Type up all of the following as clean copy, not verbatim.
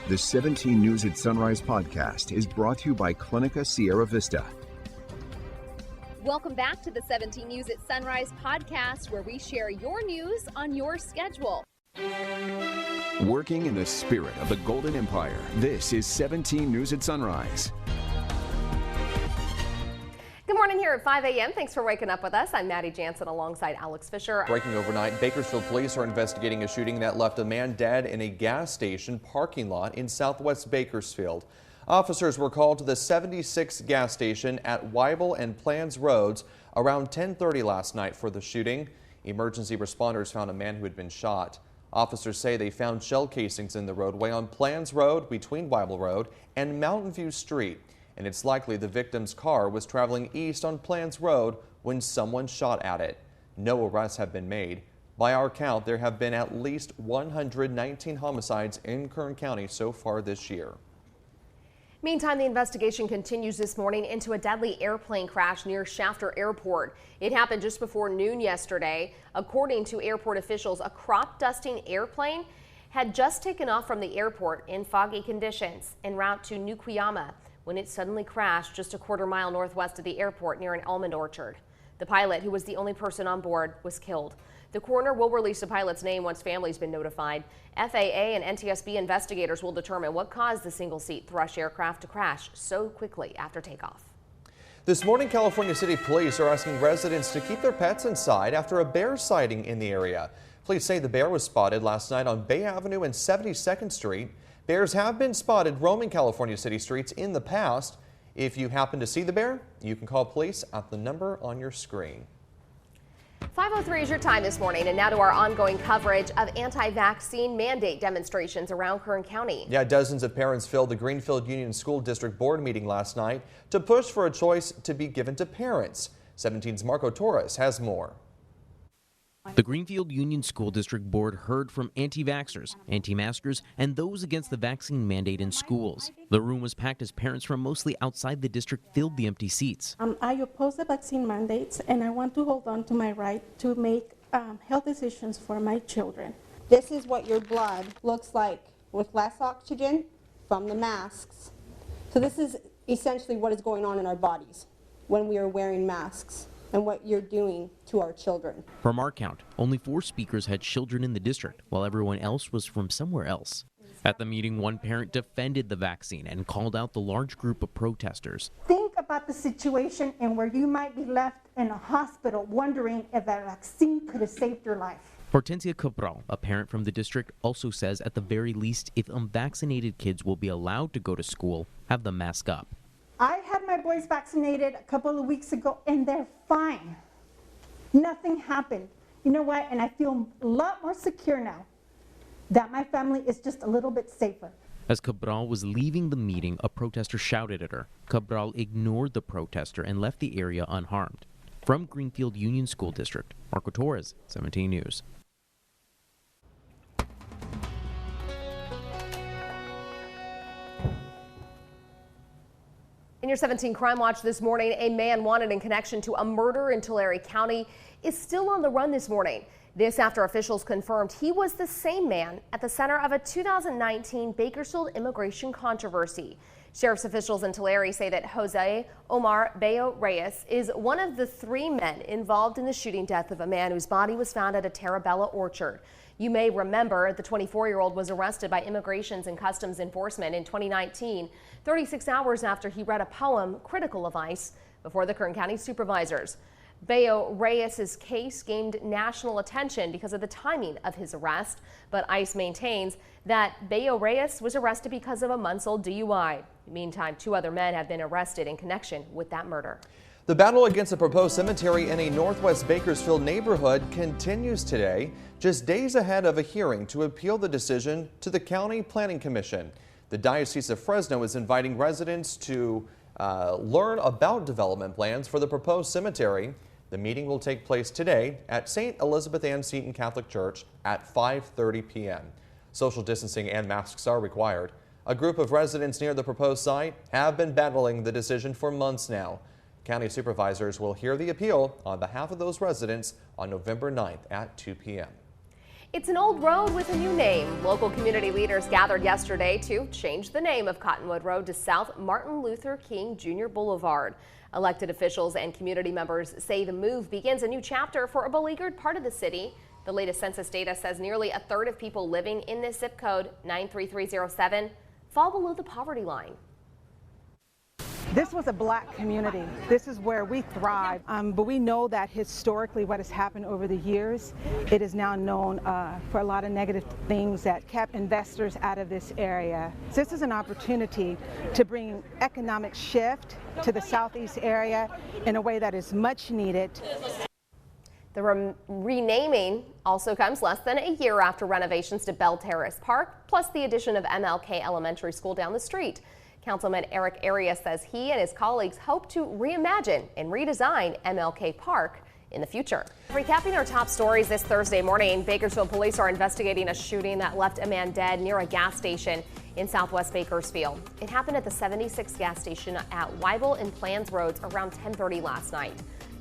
The 17 News at Sunrise podcast is brought to you by Clinica Sierra Vista. Welcome back to the 17 News at Sunrise podcast, where we share your news on your schedule. Working in the spirit of the Golden Empire, this is 17 News at Sunrise. Good morning here at 5 a.m. Thanks for waking up with us. I'm Maddie Jansen alongside Alex Fisher. Breaking overnight, Bakersfield police are investigating a shooting that left a man dead in a gas station parking lot in Southwest Bakersfield. Officers were called to the 76 gas station at Weibel and Plans Roads around 10:30 last night for the shooting. Emergency responders found a man who had been shot. Officers say they found shell casings in the roadway on Plans Road between Weibel Road and Mountain View Street. And it's likely the victim's car was traveling east on Plans Road when someone shot at it. No arrests have been made. By our count, there have been at least 119 homicides in Kern County so far this year. Meantime, the investigation continues this morning into a deadly airplane crash near Shafter Airport. It happened just before noon yesterday. According to airport officials, a crop dusting airplane had just taken off from the airport in foggy conditions en route to New Cuyama when it suddenly crashed just a quarter-mile northwest of the airport near an almond orchard. The pilot, who was the only person on board, was killed. The coroner will release the pilot's name once family's been notified. FAA and NTSB investigators will determine what caused the single-seat Thrush aircraft to crash so quickly after takeoff. This morning, California City Police are asking residents to keep their pets inside after a bear sighting in the area. Police say the bear was spotted last night on Bay Avenue and 72nd Street. Bears have been spotted roaming California city streets in the past. If you happen to see the bear, you can call police at the number on your screen. 5:03 is your time this morning, and now to our ongoing coverage of anti-vaccine mandate demonstrations around Kern County. Yeah, dozens of parents filled the Greenfield Union School District board meeting last night to push for a choice to be given to parents. 17's Marco Torres has more. The Greenfield Union School District Board heard from anti-vaxxers, anti-maskers, and those against the vaccine mandate in schools. The room was packed as parents from mostly outside the district filled the empty seats. I oppose the vaccine mandates, and I want to hold on to my right to make health decisions for my children. This is what your blood looks like with less oxygen from the masks. So this is essentially what is going on in our bodies when we are wearing masks, and what you're doing to our children. From our count, only 4 speakers had children in the district, while everyone else was from somewhere else. At the meeting, one parent defended the vaccine and called out the large group of protesters. Think about the situation and where you might be left in a hospital wondering if that vaccine could have saved your life. Hortensia Cabral, a parent from the district, also says at the very least, if unvaccinated kids will be allowed to go to school, have them mask up. I had my boys vaccinated a couple of weeks ago, and they're fine. Nothing happened. You know what? And I feel a lot more secure now that my family is just a little bit safer. As Cabral was leaving the meeting, a protester shouted at her. Cabral ignored the protester and left the area unharmed. From Greenfield Union School District, Marco Torres, 17 News. In your 17 Crime Watch this morning, a man wanted in connection to a murder in Tulare County is still on the run this morning. This after officials confirmed he was the same man at the center of a 2019 Bakersfield immigration controversy. Sheriff's officials in Tulare say that Jose Omar Bello Reyes is one of the 3 men involved in the shooting death of a man whose body was found at a Terabella orchard. You may remember the 24-year-old was arrested by Immigrations and Customs Enforcement in 2019, 36 hours after he read a poem critical of ICE before the Kern County supervisors. Bello Reyes' case gained national attention because of the timing of his arrest, but ICE maintains that Bello Reyes was arrested because of a months-old DUI. Meantime, 2 other men have been arrested in connection with that murder. The battle against a proposed cemetery in a Northwest Bakersfield neighborhood continues today, just days ahead of a hearing to appeal the decision to the County Planning Commission. The Diocese of Fresno is inviting residents to learn about development plans for the proposed cemetery. The meeting will take place today at St. Elizabeth Ann Seton Catholic Church at 5:30 p.m. Social distancing and masks are required. A group of residents near the proposed site have been battling the decision for months now. County supervisors will hear the appeal on behalf of those residents on November 9th at 2 p.m. It's an old road with a new name. Local community leaders gathered yesterday to change the name of Cottonwood Road to South Martin Luther King Jr. Boulevard. Elected officials and community members say the move begins a new chapter for a beleaguered part of the city. The latest census data says nearly a third of people living in this zip code, 93307, fall below the poverty line. This was a black community. This is where we thrive. But we know that historically what has happened over the years, it is now known for a lot of negative things that kept investors out of this area. So this is an opportunity to bring economic shift to the southeast area in a way that is much needed. The renaming also comes less than a year after renovations to Bell Terrace Park, plus the addition of MLK Elementary School down the street. Councilman Eric Arias says he and his colleagues hope to reimagine and redesign MLK Park in the future. Recapping our top stories this Thursday morning, Bakersfield police are investigating a shooting that left a man dead near a gas station in Southwest Bakersfield. It happened at the 76 gas station at Weibel and Plans Roads around 10:30 last night.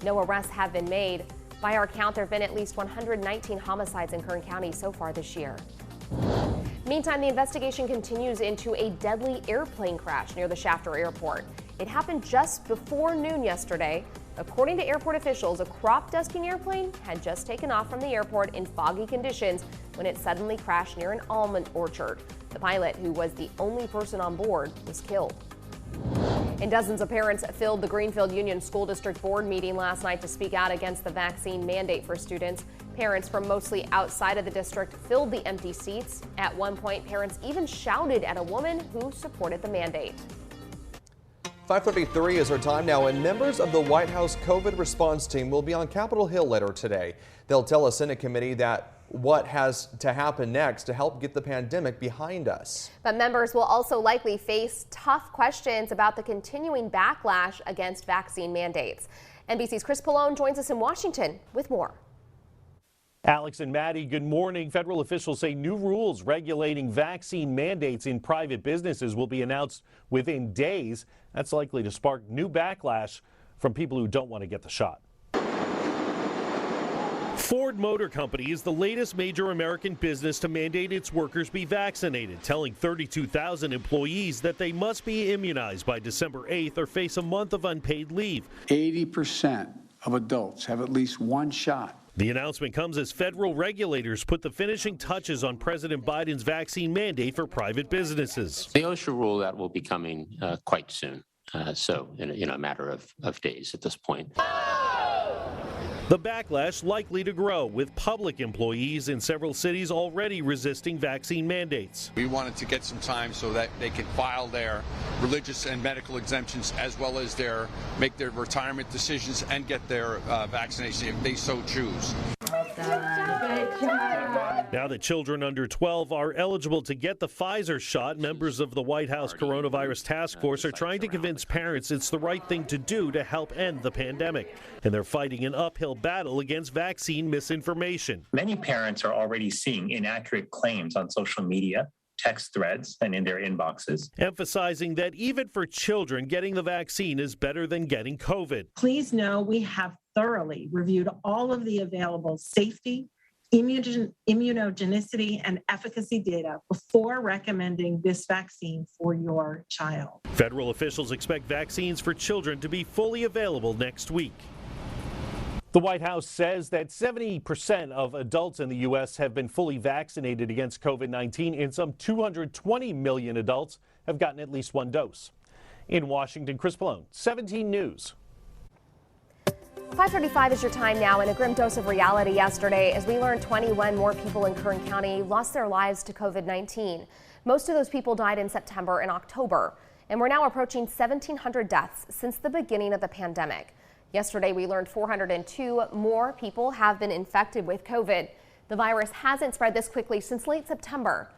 No arrests have been made. By our count, there have been at least 119 homicides in Kern County so far this year. Meantime, the investigation continues into a deadly airplane crash near the Shafter Airport. It happened just before noon yesterday. According to airport officials, a crop dusting airplane had just taken off from the airport in foggy conditions when it suddenly crashed near an almond orchard. The pilot, who was the only person on board, was killed. And dozens of parents filled the Greenfield Union School District board meeting last night to speak out against the vaccine mandate for students. Parents from mostly outside of the district filled the empty seats. At one point, parents even shouted at a woman who supported the mandate. 5:33 is our time now, and members of the White House COVID response team will be on Capitol Hill later today. They'll tell a Senate committee that what has to happen next to help get the pandemic behind us. But members will also likely face tough questions about the continuing backlash against vaccine mandates. NBC's Chris Pallone joins us in Washington with more. Alex and Maddie, good morning. Federal officials say new rules regulating vaccine mandates in private businesses will be announced within days. That's likely to spark new backlash from people who don't want to get the shot. Ford Motor Company is the latest major American business to mandate its workers be vaccinated, telling 32,000 employees that they must be immunized by December 8th or face a month of unpaid leave. 80% of adults have at least one shot. The announcement comes as federal regulators put the finishing touches on President Biden's vaccine mandate for private businesses. The OSHA rule that will be coming quite soon, so in a matter of days at this point. The backlash likely to grow, with public employees in several cities already resisting vaccine mandates. We wanted to get some time so that they can file their religious and medical exemptions, as well as make their retirement decisions and get their vaccination if they so choose. Now that children under 12 are eligible to get the Pfizer shot, members of the White House Coronavirus Task Force are trying to convince parents it's the right thing to do to help end the pandemic. And they're fighting an uphill battle against vaccine misinformation. Many parents are already seeing inaccurate claims on social media, text threads, and in their inboxes. Emphasizing that even for children, getting the vaccine is better than getting COVID. Please know we have thoroughly reviewed all of the available safety, immunogenicity, and efficacy data before recommending this vaccine for your child. Federal officials expect vaccines for children to be fully available next week. The White House says that 70% of adults in the U.S. have been fully vaccinated against COVID-19, and some 220 million adults have gotten at least one dose. In Washington, Chris Pallone, 17 News. 5:35 is your time now, and a grim dose of reality yesterday as we learned 21 more people in Kern County lost their lives to COVID-19. Most of those people died in September and October, and we're now approaching 1,700 deaths since the beginning of the pandemic. Yesterday, we learned 402 more people have been infected with COVID. The virus hasn't spread this quickly since late September.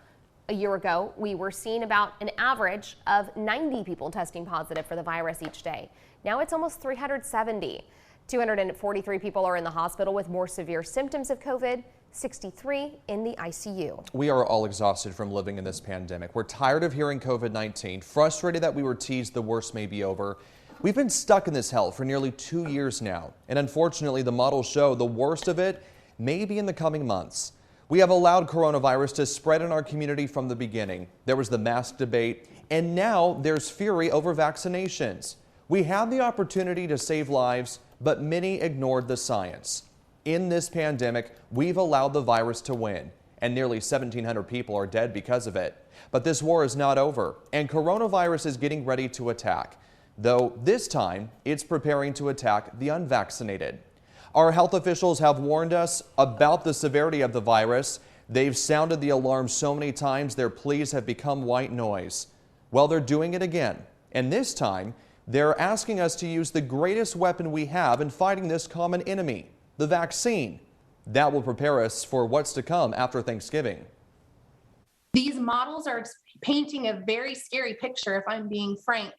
A year ago, we were seeing about an average of 90 people testing positive for the virus each day. Now it's almost 370. 243 people are in the hospital with more severe symptoms of COVID, 63 in the ICU. We are all exhausted from living in this pandemic. We're tired of hearing COVID-19, frustrated that we were teased the worst may be over. We've been stuck in this hell for nearly 2 years now, and unfortunately the models show the worst of it may be in the coming months. We have allowed coronavirus to spread in our community from the beginning. There was the mask debate, and now there's fury over vaccinations. We had the opportunity to save lives, but many ignored the science. In this pandemic, we've allowed the virus to win, and nearly 1,700 people are dead because of it. But this war is not over, and coronavirus is getting ready to attack. Though this time, it's preparing to attack the unvaccinated. Our health officials have warned us about the severity of the virus. They've sounded the alarm so many times their pleas have become white noise. Well, they're doing it again, and this time, they're asking us to use the greatest weapon we have in fighting this common enemy, the vaccine. That will prepare us for what's to come after Thanksgiving. These models are painting a very scary picture, if I'm being frank.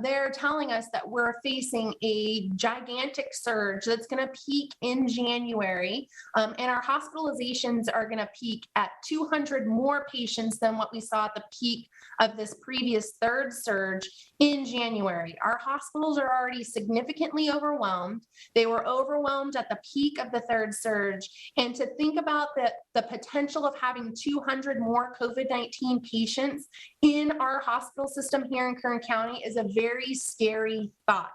They're telling us that we're facing a gigantic surge that's going to peak in January, and our hospitalizations are going to peak at 200 more patients than what we saw at the peak of this previous third surge in January. Our hospitals are already significantly overwhelmed. They were overwhelmed at the peak of the third surge, and to think about the potential of having 200 more COVID-19 patients in our hospital system here in Kern County is a very scary thought.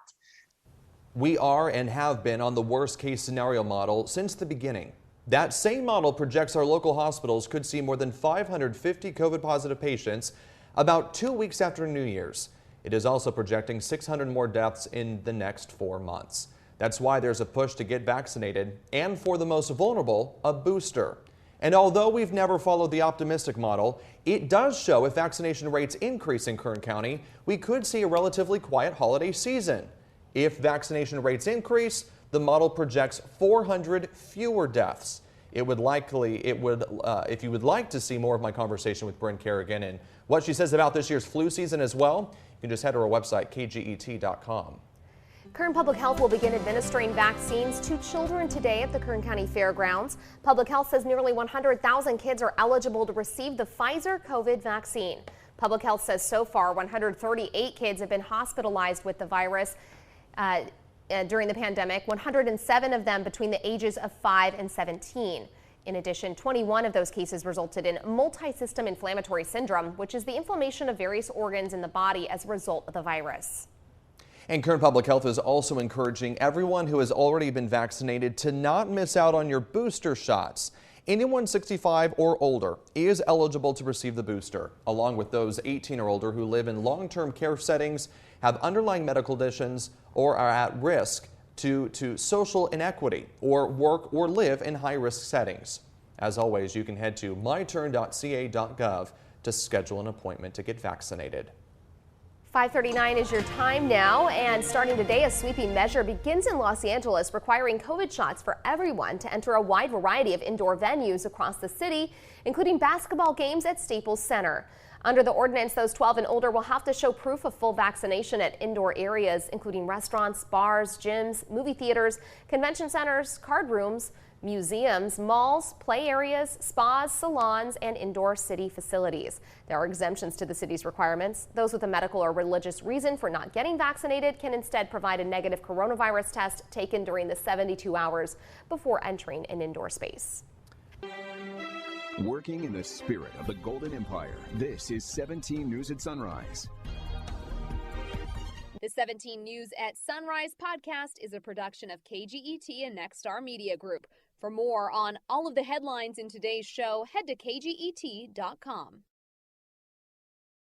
We are and have been on the worst case scenario model since the beginning. That same model projects our local hospitals could see more than 550 COVID positive patients about 2 weeks after New Year's. It is also projecting 600 more deaths in the next 4 months. That's why there's a push to get vaccinated, and for the most vulnerable, a booster. And although we've never followed the optimistic model, it does show if vaccination rates increase in Kern County, we could see a relatively quiet holiday season. If vaccination rates increase, the model projects 400 fewer deaths. If you would like to see more of my conversation with Bryn Kerrigan and what she says about this year's flu season as well, you can just head to our website, kget.com. Kern Public Health will begin administering vaccines to children today at the Kern County Fairgrounds. Public Health says nearly 100,000 kids are eligible to receive the Pfizer COVID vaccine. Public Health says so far 138 kids have been hospitalized with the virus during the pandemic, 107 of them between the ages of 5 and 17. In addition, 21 of those cases resulted in multi-system inflammatory syndrome, which is the inflammation of various organs in the body as a result of the virus. And Kern Public Health is also encouraging everyone who has already been vaccinated to not miss out on your booster shots. Anyone 65 or older is eligible to receive the booster, along with those 18 or older who live in long-term care settings, have underlying medical conditions, or are at risk to social inequity, or work or live in high-risk settings. As always, you can head to myturn.ca.gov to schedule an appointment to get vaccinated. 5:39 is your time now, and starting today, a sweeping measure begins in Los Angeles requiring COVID shots for everyone to enter a wide variety of indoor venues across the city, including basketball games at Staples Center. Under the ordinance, those 12 and older will have to show proof of full vaccination at indoor areas, including restaurants, bars, gyms, movie theaters, convention centers, card rooms, museums, malls, play areas, spas, salons, and indoor city facilities. There are exemptions to the city's requirements. Those with a medical or religious reason for not getting vaccinated can instead provide a negative coronavirus test taken during the 72 hours before entering an indoor space. Working in the spirit of the Golden Empire, this is 17 News at Sunrise. The 17 News at Sunrise podcast is a production of KGET and Nexstar Media Group. For more on all of the headlines in today's show, head to kget.com.